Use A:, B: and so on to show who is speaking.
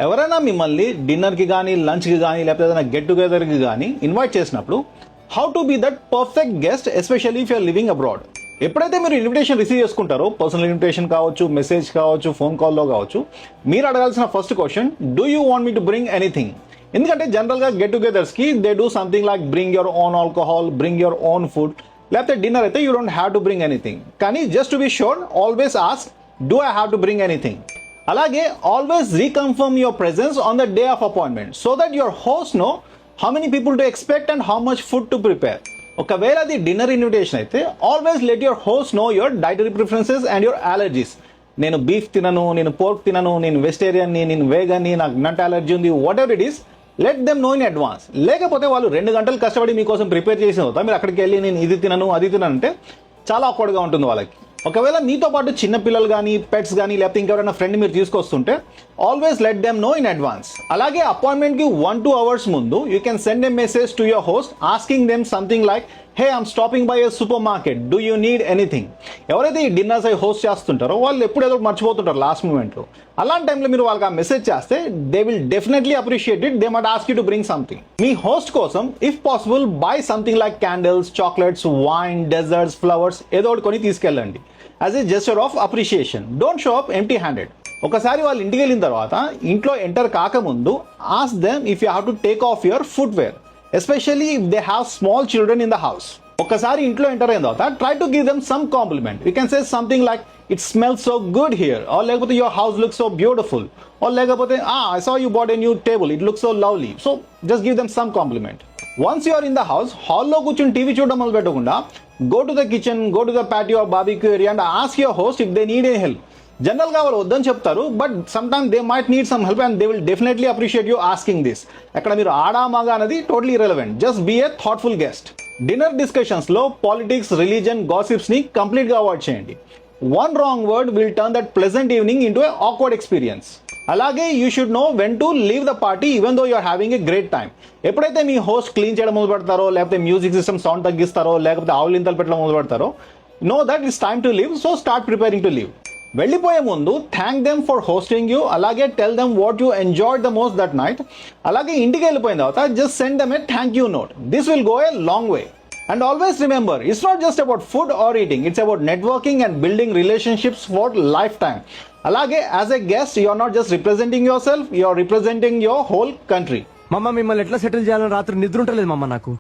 A: ఎవరైనా మిమ్మల్ని డిన్నర్కి కానీ లంచ్కి కానీ లేకపోతే ఏదైనా గెట్ టుగెదర్కి కానీ ఇన్వైట్ చేసినప్పుడు how to be that perfect guest especially if you're living abroad. ఎప్పుడైతే మీరు ఇన్విటేషన్ రిసీవ్ చేసుకుంటారో, పర్సనల్ ఇన్విటేషన్ కావచ్చు, మెసేజ్ కావచ్చు, ఫోన్ కాల్లో కావచ్చు, మీరు అడగాల్సిన first question, do you want me to bring anything? ఎందుకంటే జనరల్గా గెట్ టుగెదర్స్కి they do something like bring your own alcohol, bring your own food, లేకపోతే డిన్నర్ అయితే you don't have to bring anything. కానీ just to be sure always ask, do I have to bring anything? అలాగే always reconfirm your presence on the day of appointment so that your host know how many people to expect and how much food to prepare. ఒకవేళ అది dinner invitation అయితే always let your host know your dietary preferences and your allergies. నేను beef తినను, నేను pork తినను, నేను వెజిటేరియన్ని, నేను వేగన్ని, నాకు నట్ అలర్జీ ఉంది, whatever it is, let them know in advance. లేకపోతే వాళ్ళు 2 గంటలు కష్టపడి మీకోసం ప్రిపేర్ చేసిన తర్వాత మీరు అక్కడికి వెళ్ళి నేను ఇది తినను అది తినను అంటే చాలా ఆక్వర్డ్గా ఉంటుంది వాళ్ళకి. ఒకవేళ మీతో పాటు చిన్న పిల్లలు కానీ, పెట్స్ కానీ, లేకపోతే ఇంకెవరైనా ఫ్రెండ్ మీరు తీసుకొస్తుంటే always let them know in advance. అలాగే అపాయింట్మెంట్కి 1-2 hours ముందు you can send a message to your host asking them something like, hey I'm stopping by a super market, do you need anything? ఎవరైతే ఈ dinners అవి host చేస్తుంటారో వాళ్ళు ఎప్పుడు ఏదో మర్చిపోతుంటారు last మూమెంట్లో. అలాంటి టైంలో మీరు వాళ్ళకి ఆ మెసేజ్ చేస్తే they will definitely appreciate it. They might ask you to bring something. మీ హోస్ట్ కోసం if possible buy something like candles, chocolates, wine, desserts, flowers ఏదో ఒకటి కొని తీసుకెళ్ళండి as a gesture of appreciation. Don't show up empty handed. ఒకసారి వాళ్ళు ఇంటికి వెళ్ళిన తర్వాత ఇంట్లో ఎంటర్ కాకముందు ask them if you have to take off your footwear, especially if they have small children in the house. ఒకసారి ఇంట్లో ఎంటర్ అయిన తర్వాత try to give them some compliment. You can say something like, it smells so good here, or లేకపోతే your house looks so beautiful, or లేకపోతే I saw you bought a new table, it looks so lovely. So just give them some compliment. Once you are in the house, హాల్లో కూర్చొని TV చూడడం మొదలు పెట్టకుండా go to the kitchen, go to the patio or barbecue area and ask your host if they need a help. జనరల్గా వాళ్ళు వద్దని చెప్తారు, but some time they might need some help and they will definitely appreciate you asking this. అక్కడ మీరు ఆడా మగా అనేది totally irrelevant. Just be a thoughtful guest. Dinner డిస్కషన్స్లో పాలిటిక్స్, రిలీజన్, గాసిప్స్ని కంప్లీట్గా అవాయిడ్ చేయండి. One wrong word will turn that pleasant evening into a awkward experience. అలాగే you should know when to leave the party even though you are having a great time. ఎప్పుడైతే మీ host clean చేయడం మొదలు పెడతారో, లేకపోతే మ్యూజిక్ సిస్టమ్ సౌండ్ తగ్గిస్తారో, లేకపోతే ఆవులింతలు పెట్టడం మొదలు పెడతారో, know that it's time to leave. So start preparing to leave. వెళ్ళిపోయే ముందు thank them for hosting you, అలాగే tell them what you enjoyed the most that night. అలాగే ఇంటికి వెళ్ళిపోయిన తర్వాత just send them a thank you note. This will go a long way. And always remember, it's not just about food or eating, it's about networking and building relationships for lifetime. Alage, as a guest, you're not just representing yourself, you're representing your whole country.
B: మమ్మ మిమ్మల్ని ఎట్లా settle చేయాలని రాత్రి నిద్ర ఉంటలేదు మమ్మ నాకు.